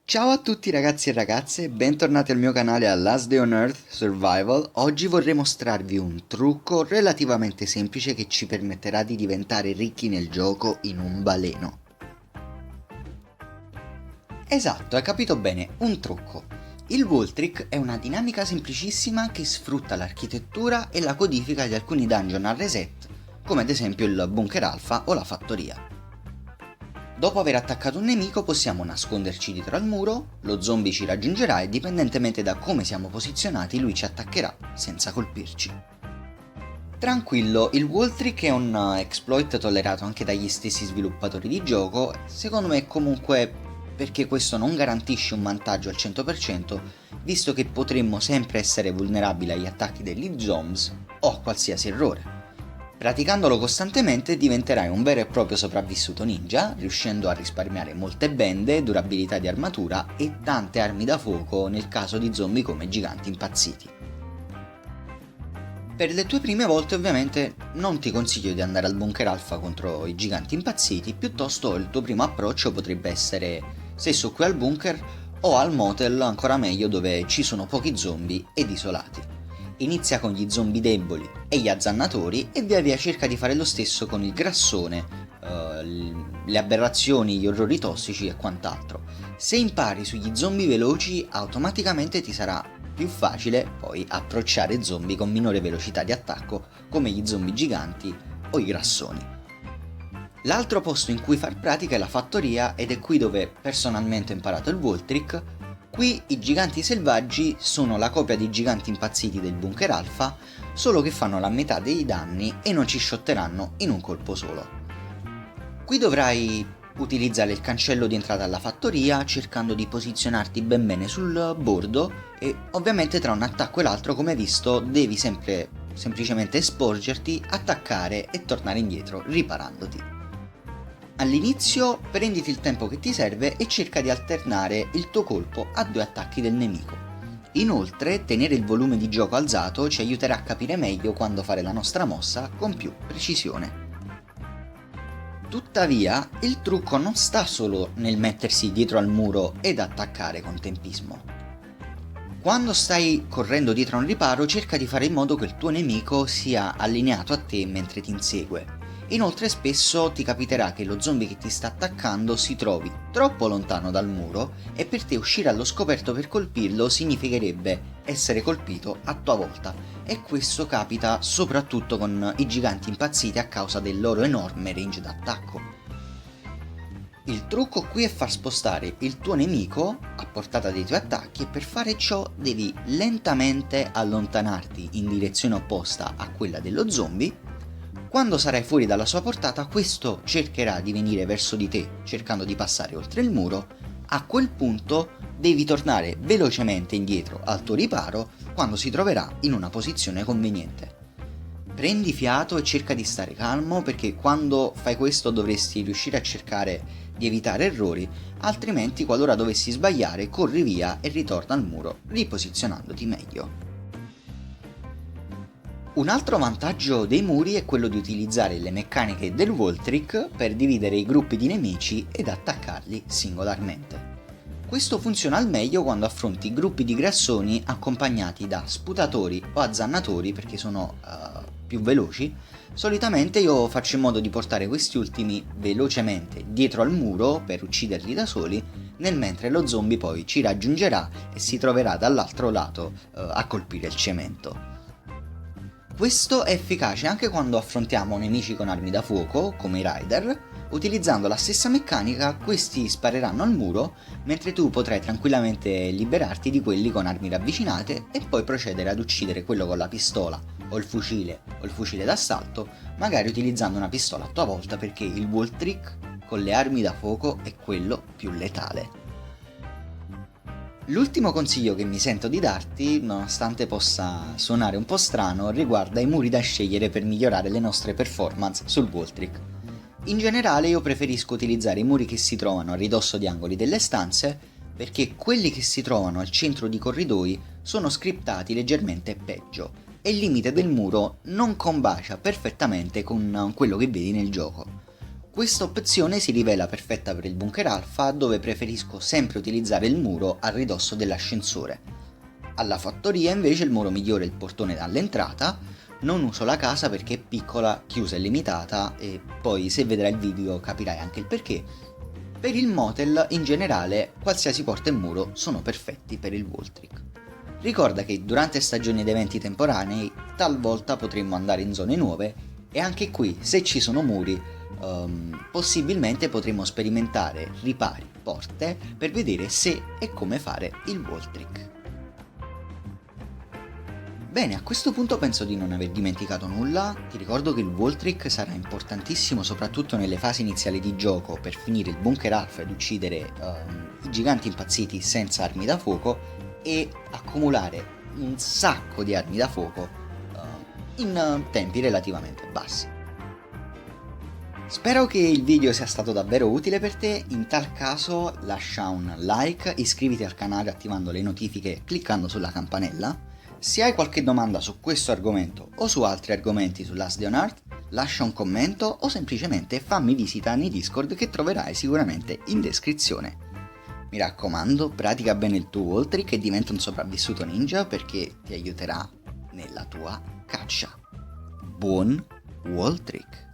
Ciao a tutti ragazzi e ragazze, bentornati al mio canale a Last Day on Earth Survival. Oggi vorrei mostrarvi un trucco relativamente semplice che ci permetterà di diventare ricchi nel gioco in un baleno. Esatto, hai capito bene, un trucco. Il Wall Trick è una dinamica semplicissima che sfrutta l'architettura e la codifica di alcuni dungeon a reset, come ad esempio il bunker alfa o la fattoria. Dopo aver attaccato un nemico possiamo nasconderci dietro al muro, lo zombie ci raggiungerà e dipendentemente da come siamo posizionati lui ci attaccherà senza colpirci. Tranquillo, il Wall Trick è un exploit tollerato anche dagli stessi sviluppatori di gioco, secondo me comunque perché questo non garantisce un vantaggio al 100%, visto che potremmo sempre essere vulnerabili agli attacchi degli zombies o a qualsiasi errore. Praticandolo costantemente diventerai un vero e proprio sopravvissuto ninja, riuscendo a risparmiare molte bende, durabilità di armatura e tante armi da fuoco nel caso di zombie come giganti impazziti. Per le tue prime volte ovviamente non ti consiglio di andare al bunker alfa contro i giganti impazziti, piuttosto il tuo primo approccio potrebbe essere stesso qui al bunker o al motel, ancora meglio, dove ci sono pochi zombie ed isolati. Inizia con gli zombie deboli e gli azzannatori e via via cerca di fare lo stesso con il grassone, le aberrazioni, gli orrori tossici e quant'altro. Se impari sugli zombie veloci automaticamente ti sarà più facile poi approcciare zombie con minore velocità di attacco come gli zombie giganti o i grassoni. L'altro posto in cui far pratica è la fattoria ed è qui dove personalmente ho imparato il Wall Trick. Qui i giganti selvaggi sono la copia dei giganti impazziti del bunker alfa, solo che fanno la metà dei danni e non ci shotteranno in un colpo solo. Qui dovrai utilizzare il cancello di entrata alla fattoria cercando di posizionarti ben bene sul bordo e ovviamente tra un attacco e l'altro, come visto, devi sempre semplicemente sporgerti, attaccare e tornare indietro riparandoti. All'inizio prenditi il tempo che ti serve e cerca di alternare il tuo colpo a 2 attacchi del nemico. Inoltre, tenere il volume di gioco alzato ci aiuterà a capire meglio quando fare la nostra mossa con più precisione. Tuttavia, il trucco non sta solo nel mettersi dietro al muro ed attaccare con tempismo. Quando stai correndo dietro a un riparo, cerca di fare in modo che il tuo nemico sia allineato a te mentre ti insegue. Inoltre spesso ti capiterà che lo zombie che ti sta attaccando si trovi troppo lontano dal muro e per te uscire allo scoperto per colpirlo significherebbe essere colpito a tua volta, e questo capita soprattutto con i giganti impazziti a causa del loro enorme range d'attacco. Il trucco qui è far spostare il tuo nemico a portata dei tuoi attacchi e per fare ciò devi lentamente allontanarti in direzione opposta a quella dello zombie. Quando sarai fuori dalla sua portata, questo cercherà di venire verso di te cercando di passare oltre il muro. A quel punto devi tornare velocemente indietro al tuo riparo quando si troverà in una posizione conveniente. Prendi fiato e cerca di stare calmo, perché quando fai questo dovresti riuscire a cercare di evitare errori, altrimenti qualora dovessi sbagliare corri via e ritorna al muro riposizionandoti meglio. Un altro vantaggio dei muri è quello di utilizzare le meccaniche del Wall Trick per dividere i gruppi di nemici ed attaccarli singolarmente. Questo funziona al meglio quando affronti gruppi di grassoni accompagnati da sputatori o azzannatori, perché sono più veloci. Solitamente io faccio in modo di portare questi ultimi velocemente dietro al muro per ucciderli da soli, nel mentre lo zombie poi ci raggiungerà e si troverà dall'altro lato a colpire il cemento. Questo è efficace anche quando affrontiamo nemici con armi da fuoco, come i Rider. Utilizzando la stessa meccanica, questi spareranno al muro, mentre tu potrai tranquillamente liberarti di quelli con armi ravvicinate e poi procedere ad uccidere quello con la pistola o il fucile d'assalto, magari utilizzando una pistola a tua volta, perché il Wall Trick con le armi da fuoco è quello più letale. L'ultimo consiglio che mi sento di darti, nonostante possa suonare un po' strano, riguarda i muri da scegliere per migliorare le nostre performance sul Wall Trick. In generale io preferisco utilizzare i muri che si trovano a ridosso di angoli delle stanze, perché quelli che si trovano al centro di corridoi sono scriptati leggermente peggio e il limite del muro non combacia perfettamente con quello che vedi nel gioco. Questa opzione si rivela perfetta per il bunker alfa, dove preferisco sempre utilizzare il muro a ridosso dell'ascensore. Alla fattoria invece il muro migliore è il portone all'entrata. Non uso la casa perché è piccola, chiusa e limitata, e poi se vedrai il video capirai anche il perché. Per il motel in generale qualsiasi porta e muro sono perfetti per il wall trick. Ricorda che durante stagioni ed eventi temporanei talvolta potremmo andare in zone nuove e anche qui se ci sono muri possibilmente potremo sperimentare ripari, porte per vedere se e come fare il wall trick. Bene, a questo punto penso di non aver dimenticato nulla. Ti ricordo che il wall trick sarà importantissimo soprattutto nelle fasi iniziali di gioco per finire il bunker alfa ed uccidere i giganti impazziti senza armi da fuoco e accumulare un sacco di armi da fuoco in tempi relativamente bassi. Spero che il video sia stato davvero utile per te. In tal caso lascia un like, iscriviti al canale attivando le notifiche cliccando sulla campanella. Se hai qualche domanda su questo argomento o su altri argomenti su Last Day on Earth, lascia un commento o semplicemente fammi visita nei Discord che troverai sicuramente in descrizione. Mi raccomando, pratica bene il tuo wall trick e diventa un sopravvissuto ninja perché ti aiuterà nella tua caccia. Buon wall trick!